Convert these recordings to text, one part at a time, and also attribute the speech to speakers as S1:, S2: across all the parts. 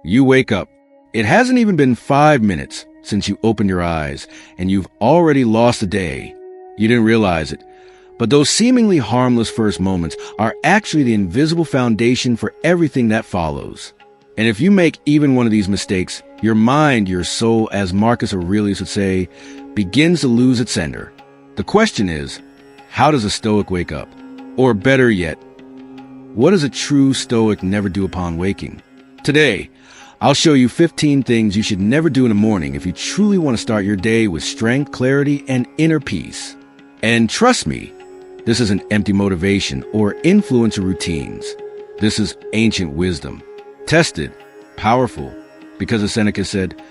S1: You wake up. It hasn't even been 5 minutes since you opened your eyes, and you've already lost a day. You didn't realize it, but those seemingly harmless first moments are actually the invisible foundation for everything that follows. And if you make even one of these mistakes, your mind, your soul, as Marcus Aurelius would say, begins to lose its center. The question is, how does a Stoic wake up? Or better yet, what does a true Stoic never do upon waking? Today, I'll show you 15 things you should never do in the morning if you truly want to start your day with strength, clarity, and inner peace. And trust me, this isn't empty motivation or influencer routines. This is ancient wisdom, tested, powerful, because as Seneca said,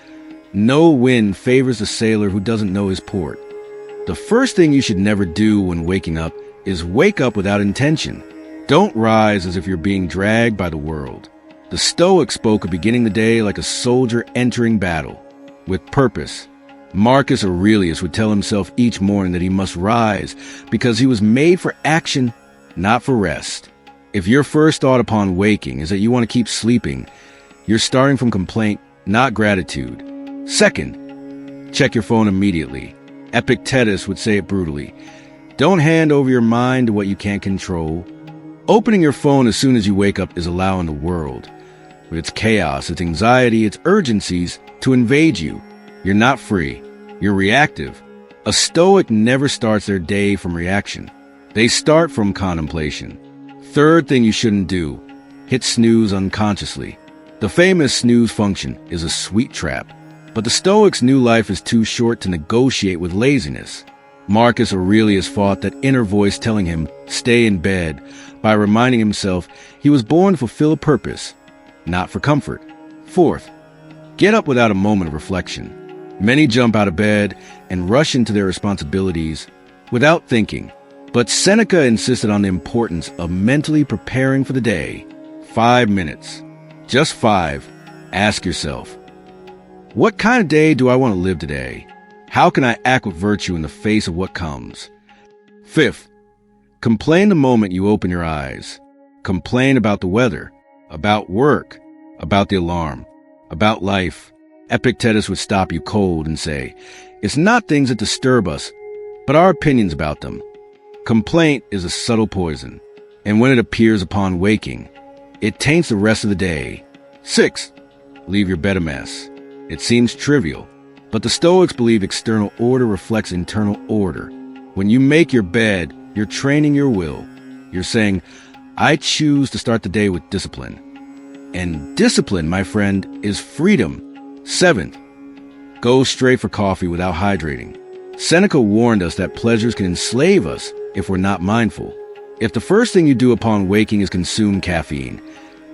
S1: no wind favors the sailor who doesn't know his port. The first thing you should never do when waking up is wake up without intention. Don't rise as if you're being dragged by the world. The Stoics spoke of beginning the day like a soldier entering battle, with purpose. Marcus Aurelius would tell himself each morning that he must rise because he was made for action, not for rest. If your first thought upon waking is that you want to keep sleeping, you're starting from complaint, not gratitude. Second, check your phone immediately. Epictetus would say it brutally. Don't hand over your mind to what you can't control. Opening your phone as soon as you wake up is allowing the world, with its chaos, its anxiety, its urgencies, to invade you. You're not free. You're reactive. A Stoic never starts their day from reaction. They start from contemplation. Third thing you shouldn't do, hit snooze unconsciously. The famous snooze function is a sweet trap, but the Stoics knew life is too short to negotiate with laziness. Marcus Aurelius fought that inner voice telling him, stay in bed, by reminding himself he was born to fulfill a purpose, not for comfort. Fourth, get up without a moment of reflection. Many jump out of bed and rush into their responsibilities without thinking. But Seneca insisted on the importance of mentally preparing for the day. 5 minutes. Just 5. Ask yourself, what kind of day do I want to live today? How can I act with virtue in the face of what comes? Fifth, complain the moment you open your eyes. Complain about the weather, about work, about the alarm, about life. Epictetus would stop you cold and say, it's not things that disturb us, but our opinions about them. Complaint is a subtle poison, and when it appears upon waking, it taints the rest of the day. 6. Leave your bed a mess. It seems trivial, but the Stoics believe external order reflects internal order. When you make your bed, you're training your will. You're saying, I choose to start the day with discipline. And discipline, my friend, is freedom. 7th, go straight for coffee without hydrating. Seneca warned us that pleasures can enslave us if we're not mindful. If the first thing you do upon waking is consume caffeine,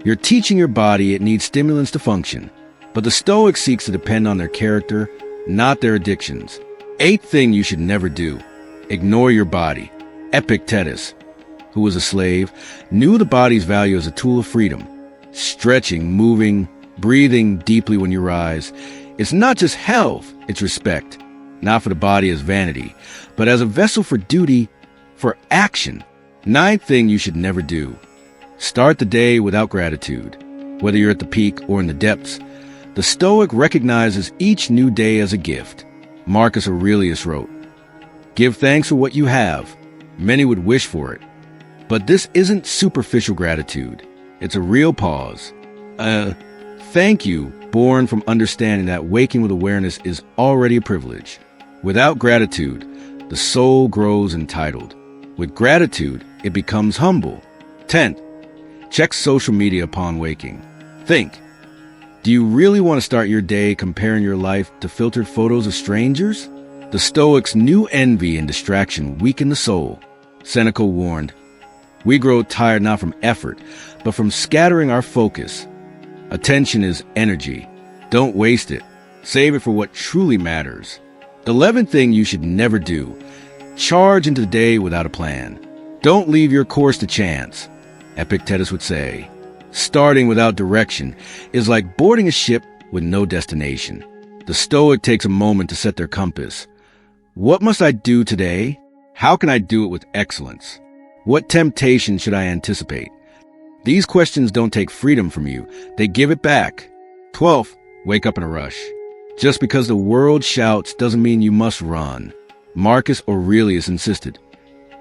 S1: you're teaching your body it needs stimulants to function. But the Stoic seeks to depend on their character, not their addictions. 8th thing you should never do, ignore your body. Epictetus, who was a slave, knew the body's value as a tool of freedom. Stretching, moving, breathing deeply when you rise. It's not just health, it's respect. Not for the body as vanity, but as a vessel for duty, for action. 9th thing you should never do. Start the day without gratitude. Whether you're at the peak or in the depths, the Stoic recognizes each new day as a gift. Marcus Aurelius wrote, give thanks for what you have. Many would wish for it. But this isn't superficial gratitude. It's a real pause. Thank you, born from understanding that waking with awareness is already a privilege. Without gratitude, the soul grows entitled. With gratitude, it becomes humble. 10th, check social media upon waking. Think, do you really want to start your day comparing your life to filtered photos of strangers? The Stoics knew envy and distraction weaken the soul. Seneca warned, we grow tired not from effort, but from scattering our focus. Attention is energy. Don't waste it. Save it for what truly matters. 11th thing you should never do. Charge into the day without a plan. Don't leave your course to chance. Epictetus would say, starting without direction is like boarding a ship with no destination. The Stoic takes a moment to set their compass. What must I do today? How can I do it with excellence? What temptation should I anticipate? These questions don't take freedom from you. They give it back. 12th, wake up in a rush. Just because the world shouts doesn't mean you must run. Marcus Aurelius insisted,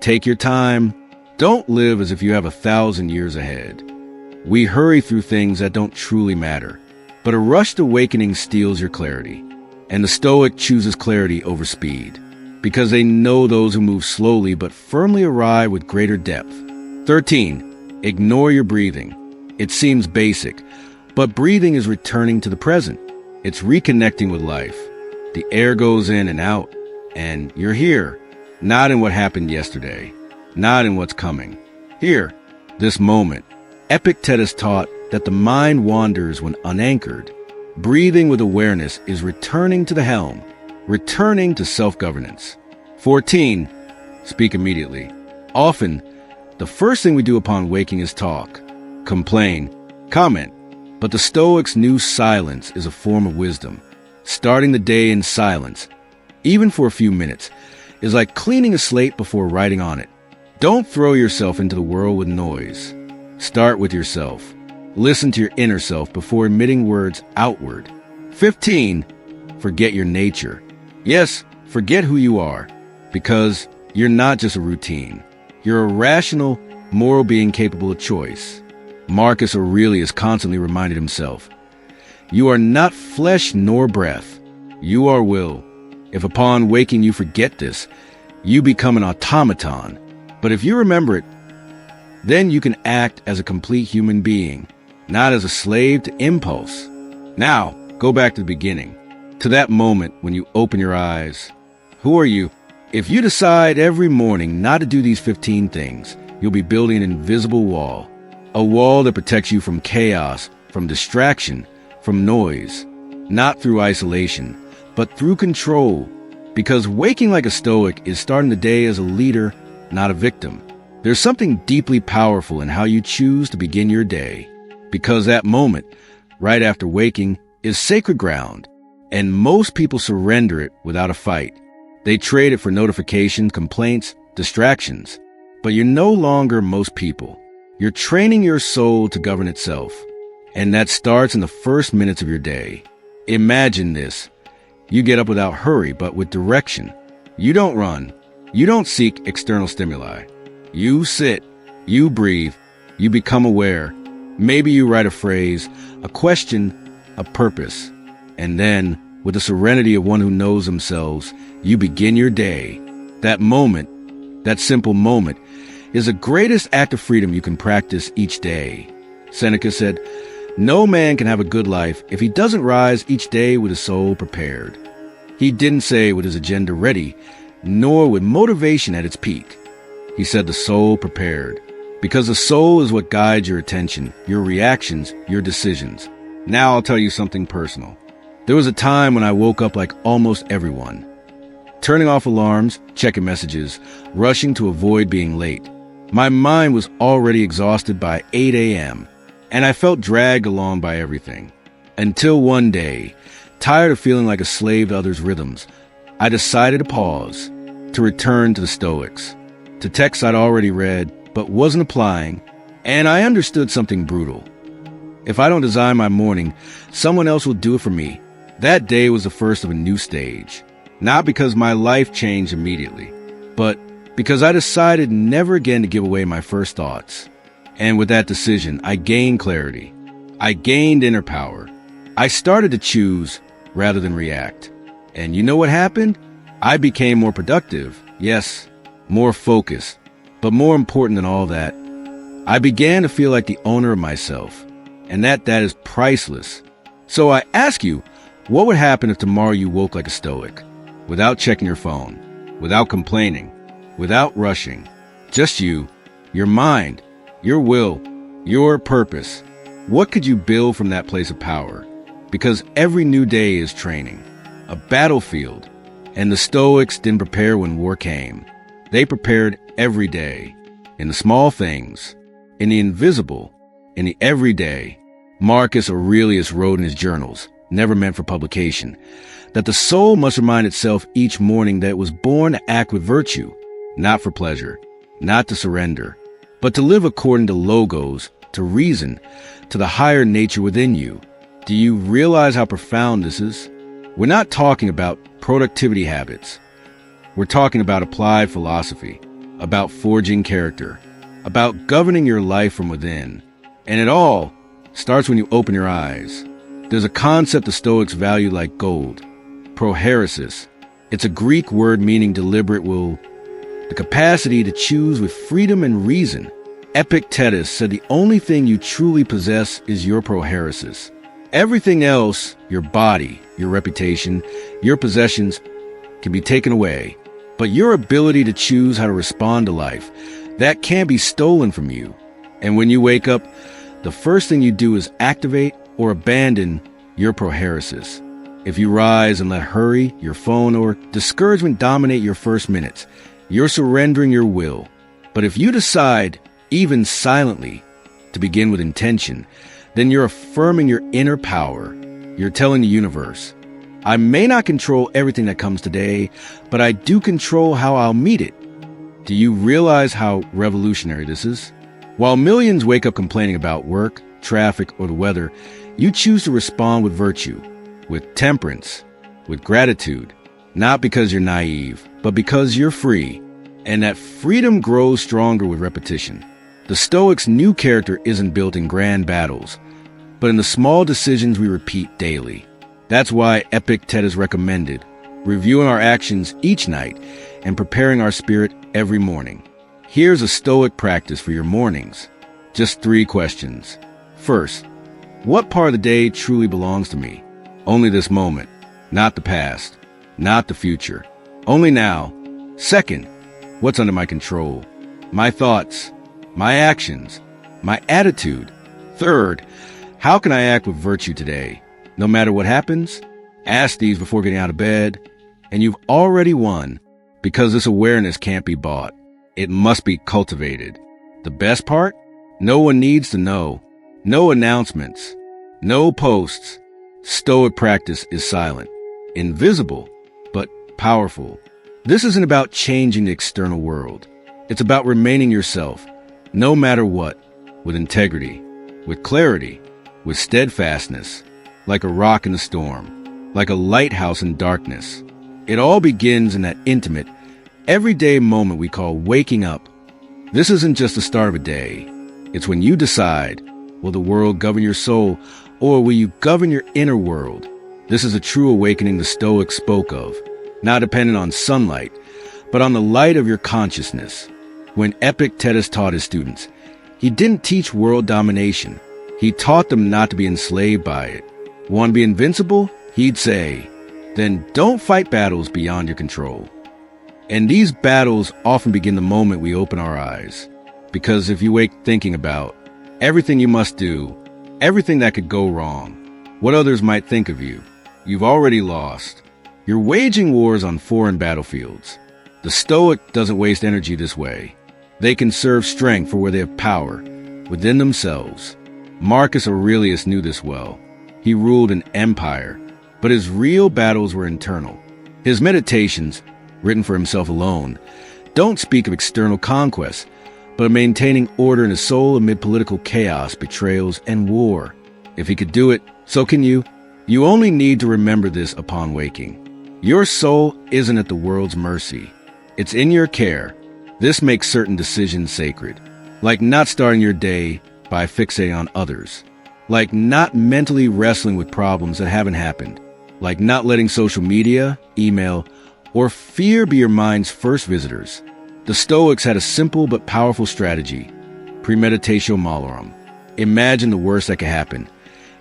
S1: take your time. Don't live as if you have 1,000 years ahead. We hurry through things that don't truly matter, but a rushed awakening steals your clarity. And the Stoic chooses clarity over speed, because they know those who move slowly but firmly arrive with greater depth. 13. Ignore your breathing. It seems basic, but breathing is returning to the present. It's reconnecting with life. The air goes in and out, and you're here, not in what happened yesterday, not in what's coming. Here, this moment. Epictetus taught that the mind wanders when unanchored. Breathing with awareness is returning to the helm, returning to self-governance. 14. Speak immediately. Often, the first thing we do upon waking is talk, complain, comment. But the Stoics knew silence is a form of wisdom. Starting the day in silence, even for a few minutes, is like cleaning a slate before writing on it. Don't throw yourself into the world with noise. Start with yourself. Listen to your inner self before emitting words outward. 15. Forget your nature. Yes, forget who you are, because you're not just a routine. You're a rational, moral being capable of choice. Marcus Aurelius constantly reminded himself, you are not flesh nor breath. You are will. If upon waking you forget this, you become an automaton. But if you remember it, then you can act as a complete human being, not as a slave to impulse. Now, go back to the beginning, to that moment when you open your eyes. Who are you? If you decide every morning not to do these 15 things, you'll be building an invisible wall. A wall that protects you from chaos, from distraction, from noise. Not through isolation, but through control. Because waking like a Stoic is starting the day as a leader, not a victim. There's something deeply powerful in how you choose to begin your day. Because that moment, right after waking, is sacred ground. And most people surrender it without a fight. They trade it for notifications, complaints, distractions. But you're no longer most people. You're training your soul to govern itself. And that starts in the first minutes of your day. Imagine this. You get up without hurry, but with direction. You don't run. You don't seek external stimuli. You sit. You breathe. You become aware. Maybe you write a phrase, a question, a purpose. And then, with the serenity of one who knows themselves, you begin your day. That moment, that simple moment, is the greatest act of freedom you can practice each day. Seneca said, no man can have a good life if he doesn't rise each day with his soul prepared. He didn't say with his agenda ready, nor with motivation at its peak. He said the soul prepared, because the soul is what guides your attention, your reactions, your decisions. Now I'll tell you something personal. There was a time when I woke up like almost everyone, turning off alarms, checking messages, rushing to avoid being late. My mind was already exhausted by 8 a.m., and I felt dragged along by everything. Until one day, tired of feeling like a slave to others' rhythms, I decided to pause, to return to the Stoics, to texts I'd already read but wasn't applying, and I understood something brutal. If I don't design my morning, someone else will do it for me. That day was the first of a new stage, not because my life changed immediately, but because I decided never again to give away my first thoughts. And with that decision, I gained clarity. I gained inner power. I started to choose rather than react. And you know what happened? I became more productive. Yes, more focused. But more important than all that, I began to feel like the owner of myself. And that is priceless. So I ask you, what would happen if tomorrow you woke like a Stoic? Without checking your phone, without complaining, without rushing. Just you, your mind, your will, your purpose. What could you build from that place of power? Because every new day is training, a battlefield. And the Stoics didn't prepare when war came. They prepared every day, in the small things, in the invisible, in the everyday. Marcus Aurelius wrote in his journals, never meant for publication, that the soul must remind itself each morning that it was born to act with virtue, not for pleasure, not to surrender, but to live according to logos, to reason, to the higher nature within you. Do you realize how profound this is? We're not talking about productivity habits. We're talking about applied philosophy, about forging character, about governing your life from within. And it all starts when you open your eyes. There's a concept the Stoics value like gold, prohairesis. It's a Greek word meaning deliberate will, the capacity to choose with freedom and reason. Epictetus said the only thing you truly possess is your prohairesis. Everything else, your body, your reputation, your possessions, can be taken away. But your ability to choose how to respond to life, that can't be stolen from you. And when you wake up, the first thing you do is activate or abandon your prohairesis. If you rise and let hurry, your phone, or discouragement dominate your first minutes, you're surrendering your will. But if you decide, even silently, to begin with intention, then you're affirming your inner power. You're telling the universe, I may not control everything that comes today, but I do control how I'll meet it. Do you realize how revolutionary this is? While millions wake up complaining about work, traffic, or the weather, you choose to respond with virtue, with temperance, with gratitude, not because you're naive, but because you're free. And that freedom grows stronger with repetition. The Stoics' new character isn't built in grand battles, but in the small decisions we repeat daily. That's why Epictetus recommended reviewing our actions each night and preparing our spirit every morning. Here's a Stoic practice for your mornings. Just 3 questions. First, what part of the day truly belongs to me? Only this moment, not the past, not the future. Only now. Second, what's under my control? My thoughts, my actions, my attitude. Third, how can I act with virtue today? No matter what happens, ask these before getting out of bed, and you've already won, because this awareness can't be bought. It must be cultivated. The best part? No one needs to know. No announcements. No posts. Stoic practice is silent, invisible, but powerful. This isn't about changing the external world. It's about remaining yourself, no matter what, with integrity, with clarity, with steadfastness, like a rock in the storm, like a lighthouse in darkness. It all begins in that intimate, everyday moment we call waking up. This isn't just the start of a day. It's when you decide, will the world govern your soul, or will you govern your inner world? This is a true awakening the Stoics spoke of, not dependent on sunlight, but on the light of your consciousness. When Epictetus taught his students, he didn't teach world domination. He taught them not to be enslaved by it. Want to be invincible? He'd say, then don't fight battles beyond your control. And these battles often begin the moment we open our eyes. Because if you wake thinking about everything you must do, everything that could go wrong, what others might think of you, you've already lost. You're waging wars on foreign battlefields. The Stoic doesn't waste energy this way. They conserve strength for where they have power, within themselves. Marcus Aurelius knew this well. He ruled an empire, but his real battles were internal. His meditations, written for himself alone, don't speak of external conquests, but of maintaining order in his soul amid political chaos, betrayals, and war. If he could do it, so can you. You only need to remember this upon waking. Your soul isn't at the world's mercy. It's in your care. This makes certain decisions sacred, like not starting your day by fixating on others, like not mentally wrestling with problems that haven't happened, like not letting social media, email, or fear be your mind's first visitors. The Stoics had a simple but powerful strategy, premeditatio malorum. Imagine the worst that could happen,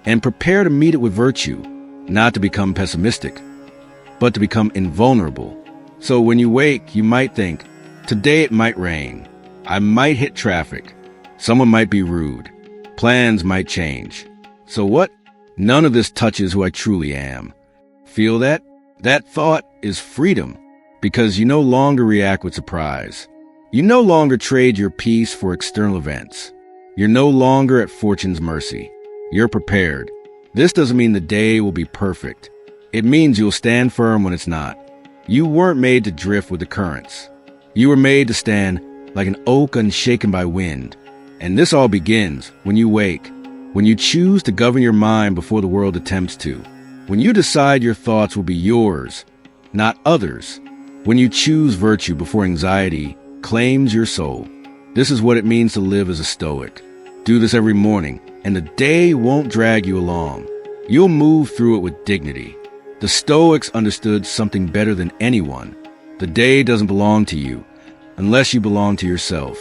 S1: and prepare to meet it with virtue, not to become pessimistic, but to become invulnerable. So when you wake, you might think, today it might rain, I might hit traffic, someone might be rude, plans might change. So what? None of this touches who I truly am. Feel that? That thought is freedom, because you no longer react with surprise. You no longer trade your peace for external events. You're no longer at fortune's mercy. You're prepared. This doesn't mean the day will be perfect. It means you'll stand firm when it's not. You weren't made to drift with the currents. You were made to stand like an oak unshaken by wind. And this all begins when you wake. when you choose to govern your mind before the world attempts to, when you decide your thoughts will be yours, not others, when you choose virtue before anxiety claims your soul. This is what it means to live as a Stoic. Do this every morning, and the day won't drag you along. You'll move through it with dignity. The Stoics understood something better than anyone. The day doesn't belong to you, unless you belong to yourself.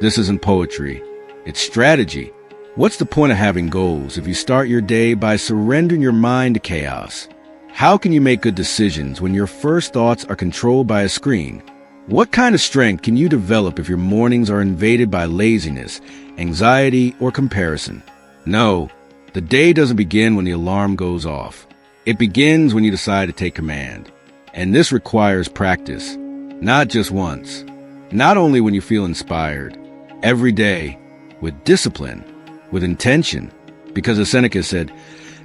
S1: This isn't poetry. It's strategy. What's the point of having goals if you start your day by surrendering your mind to chaos? How can you make good decisions when your first thoughts are controlled by a screen? What kind of strength can you develop if your mornings are invaded by laziness, anxiety, or comparison? No, the day doesn't begin when the alarm goes off. It begins when you decide to take command. And this requires practice, not just once. Not only when you feel inspired, every day, with discipline, with intention. Because as Seneca said,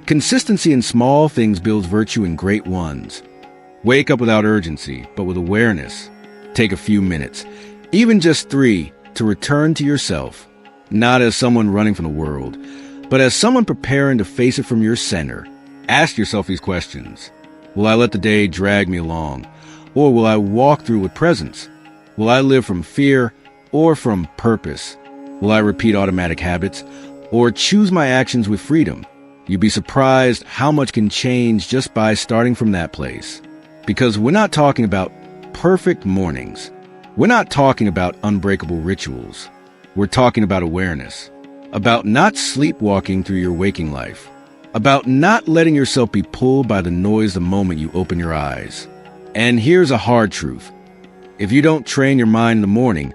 S1: consistency in small things builds virtue in great ones. Wake up without urgency, but with awareness. Take a few minutes, even just 3, to return to yourself, not as someone running from the world, but as someone preparing to face it from your center. Ask yourself these questions. Will I let the day drag me along? Or will I walk through with presence? Will I live from fear or from purpose? Will I repeat automatic habits or choose my actions with freedom? You'd be surprised how much can change just by starting from that place. Because we're not talking about perfect mornings. We're not talking about unbreakable rituals. We're talking about awareness, about not sleepwalking through your waking life, about not letting yourself be pulled by the noise the moment you open your eyes. And here's a hard truth. If you don't train your mind in the morning,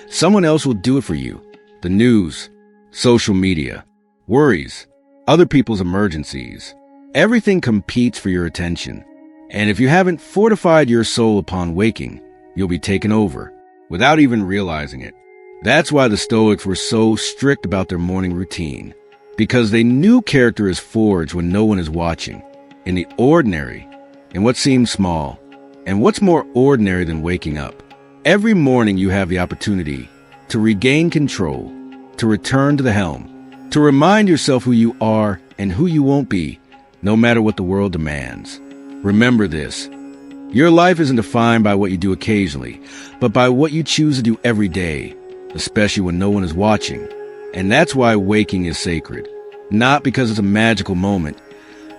S1: someone else will do it for you. The news, social media, worries, other people's emergencies. Everything competes for your attention. And if you haven't fortified your soul upon waking, you'll be taken over without even realizing it. That's why the Stoics were so strict about their morning routine, because they knew character is forged when no one is watching, in the ordinary, in what seems small. And what's more ordinary than waking up? Every morning you have the opportunity to regain control, to return to the helm, to remind yourself who you are and who you won't be, no matter what the world demands. Remember this. Your life isn't defined by what you do occasionally, but by what you choose to do every day, especially when no one is watching. And that's why waking is sacred. Not because it's a magical moment,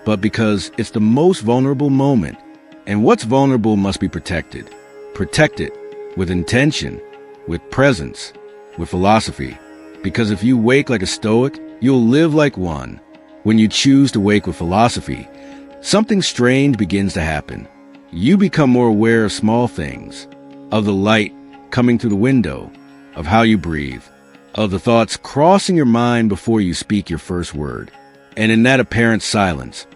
S1: but because it's the most vulnerable moment. And what's vulnerable must be protected. Protect it with intention, with presence, with philosophy. Because if you wake like a Stoic, you'll live like one. When you choose to wake with philosophy, something strange begins to happen. You become more aware of small things, of the light coming through the window, of how you breathe, of the thoughts crossing your mind before you speak your first word. And in that apparent silence,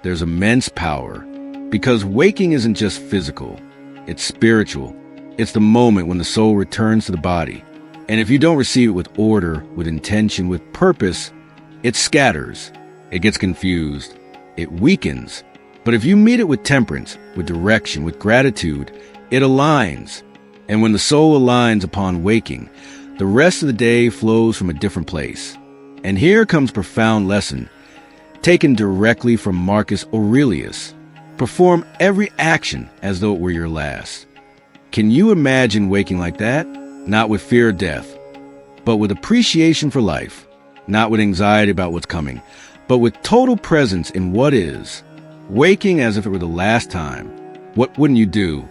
S1: there's immense power. Because waking isn't just physical, it's spiritual. It's the moment when the soul returns to the body. And if you don't receive it with order, with intention, with purpose, it scatters. It gets confused. It weakens. But if you meet it with temperance, with direction, with gratitude, it aligns. And when the soul aligns upon waking, the rest of the day flows from a different place. And here comes a profound lesson, taken directly from Marcus Aurelius. Perform every action as though it were your last. Can you imagine waking like that? Not with fear of death, but with appreciation for life. Not with anxiety about what's coming, but with total presence in what is. Waking as if it were the last time. What wouldn't you do?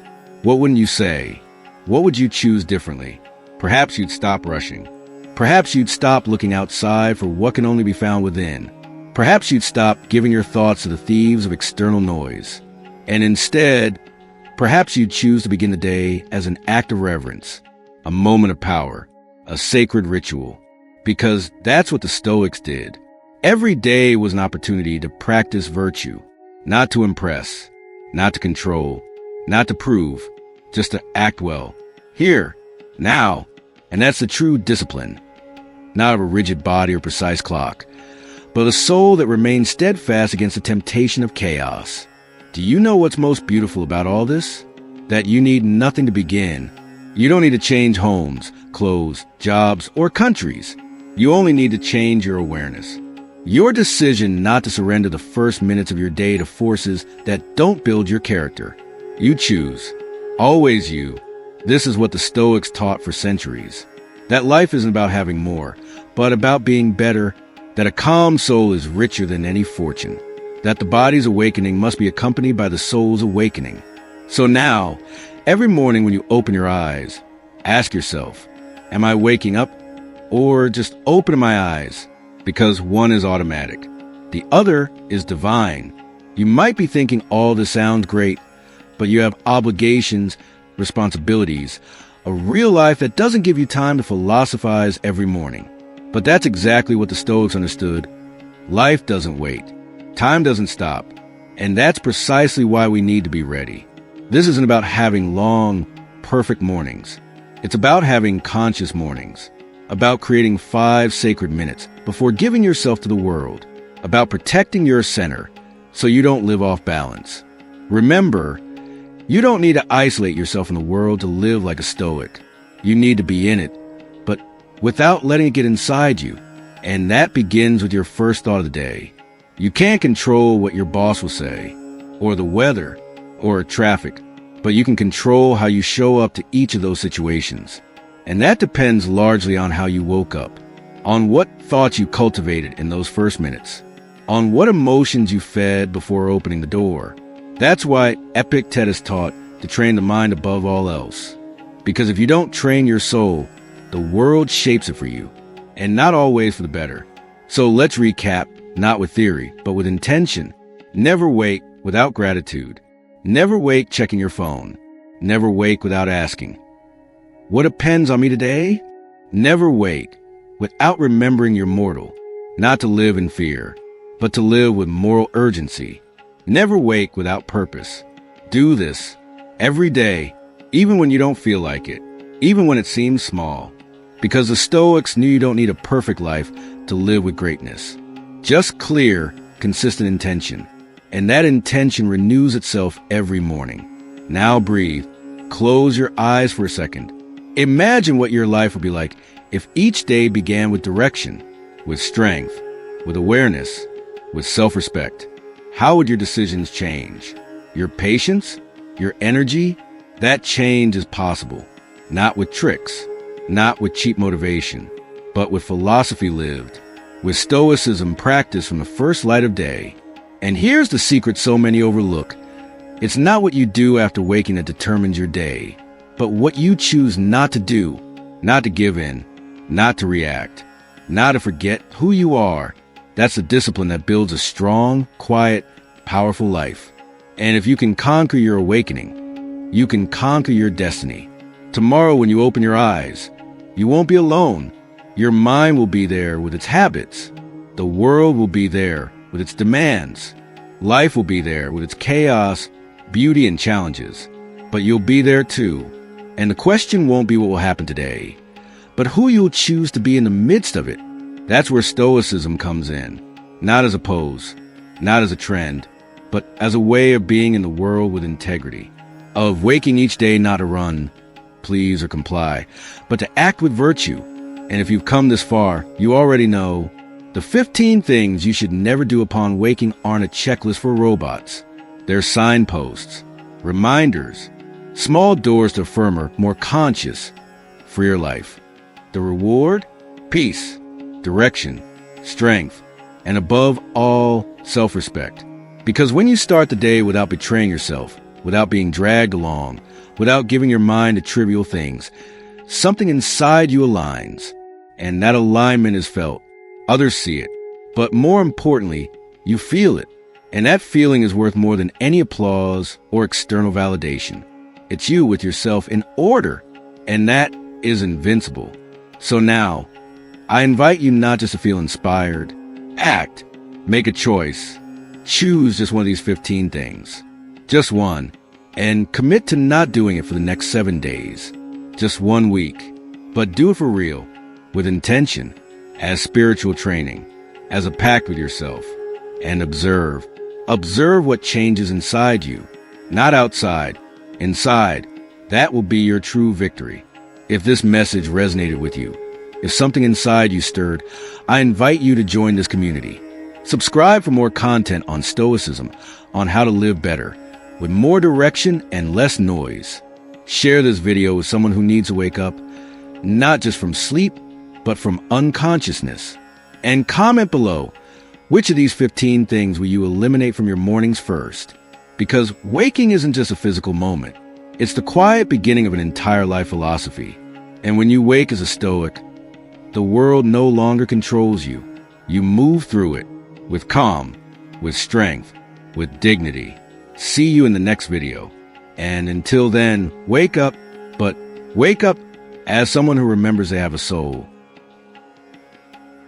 S1: What wouldn't you say? What would you choose differently? Perhaps you'd stop rushing. Perhaps you'd stop looking outside for what can only be found within. Perhaps you'd stop giving your thoughts to the thieves of external noise. And instead, perhaps you'd choose to begin the day as an act of reverence, a moment of power, a sacred ritual. Because that's what the Stoics did. Every day was an opportunity to practice virtue, not to impress, not to control, not to prove, just to act well. Here, now. And that's the true discipline. Not of a rigid body or precise clock, but a soul that remains steadfast against the temptation of chaos. Do you know what's most beautiful about all this? That you need nothing to begin. You don't need to change homes, clothes, jobs, or countries. You only need to change your awareness. Your decision not to surrender the first minutes of your day to forces that don't build your character. You choose. Always you. This is what the Stoics taught for centuries. That life isn't about having more, but about being better, that a calm soul is richer than any fortune, that the body's awakening must be accompanied by the soul's awakening. So now, every morning when you open your eyes, ask yourself, am I waking up or just opening my eyes? Because one is automatic. The other is divine. You might be thinking all this sounds great, but you have obligations, responsibilities, a real life that doesn't give you time to philosophize every morning. But that's exactly what the Stoics understood. Life doesn't wait. Time doesn't stop. And that's precisely why we need to be ready. This isn't about having long, perfect mornings. It's about having conscious mornings, about creating 5 sacred minutes before giving yourself to the world, about protecting your center so you don't live off balance. Remember, you don't need to isolate yourself from the world to live like a Stoic. You need to be in it, but without letting it get inside you. And that begins with your first thought of the day. You can't control what your boss will say, or the weather, or traffic, but you can control how you show up to each of those situations. And that depends largely on how you woke up, on what thoughts you cultivated in those first minutes, on what emotions you fed before opening the door. That's why Epictetus taught to train the mind above all else. Because if you don't train your soul, the world shapes it for you, and not always for the better. So let's recap, not with theory, but with intention. Never wake without gratitude. Never wake checking your phone. Never wake without asking, what depends on me today? Never wake without remembering you're mortal, not to live in fear, but to live with moral urgency. Never wake without purpose. Do this every day, even when you don't feel like it, even when it seems small. Because the Stoics knew you don't need a perfect life to live with greatness. Just clear, consistent intention. And that intention renews itself every morning. Now breathe. Close your eyes for a second. Imagine what your life would be like if each day began with direction, with strength, with awareness, with self-respect. How would your decisions change? Your patience? Your energy? That change is possible. Not with tricks, not with cheap motivation, but with philosophy lived, with Stoicism practiced from the first light of day. And here's the secret so many overlook. It's not what you do after waking that determines your day, but what you choose not to do, not to give in, not to react, not to forget who you are. That's the discipline that builds a strong, quiet, powerful life. And if you can conquer your awakening, you can conquer your destiny. Tomorrow when you open your eyes, you won't be alone. Your mind will be there with its habits. The world will be there with its demands. Life will be there with its chaos, beauty, and challenges. But you'll be there too. And the question won't be what will happen today, but who you'll choose to be in the midst of it. That's where Stoicism comes in. Not as a pose, not as a trend, but as a way of being in the world with integrity. Of waking each day not to run, please, or comply, but to act with virtue. And if you've come this far, you already know the 15 things you should never do upon waking aren't a checklist for robots. They're signposts, reminders, small doors to a firmer, more conscious, freer life. The reward? Peace, direction, strength, and above all, self-respect. Because when you start the day without betraying yourself, without being dragged along, without giving your mind to trivial things, something inside you aligns. And that alignment is felt. Others see it. But more importantly, you feel it. And that feeling is worth more than any applause or external validation. It's you with yourself in order. And that is invincible. So now, I invite you not just to feel inspired. Act. Make a choice. Choose just one of these 15 things. Just one. And commit to not doing it for the next 7 days. Just 1 week. But do it for real. With intention. As spiritual training. As a pact with yourself. And observe. Observe what changes inside you. Not outside. Inside. That will be your true victory. If this message resonated with you, if something inside you stirred, I invite you to join this community. Subscribe for more content on Stoicism, on how to live better, with more direction and less noise. Share this video with someone who needs to wake up, not just from sleep, but from unconsciousness. And comment below, which of these 15 things will you eliminate from your mornings first? Because waking isn't just a physical moment. It's the quiet beginning of an entire life philosophy. And when you wake as a Stoic, the world no longer controls you. You move through it with calm, with strength, with dignity. See you in the next video. And until then, wake up, but wake up as someone who remembers they have a soul.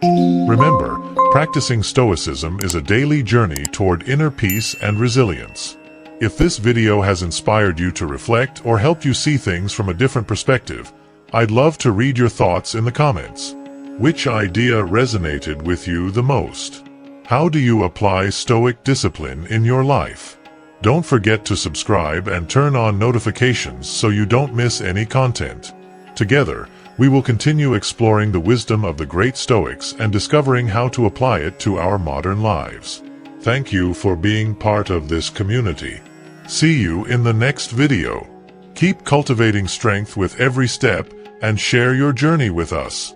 S2: Remember, practicing Stoicism is a daily journey toward inner peace and resilience. If this video has inspired you to reflect or helped you see things from a different perspective, I'd love to read your thoughts in the comments. Which idea resonated with you the most? How do you apply Stoic discipline in your life? Don't forget to subscribe and turn on notifications so you don't miss any content. Together, we will continue exploring the wisdom of the great Stoics and discovering how to apply it to our modern lives. Thank you for being part of this community. See you in the next video. Keep cultivating strength with every step and share your journey with us.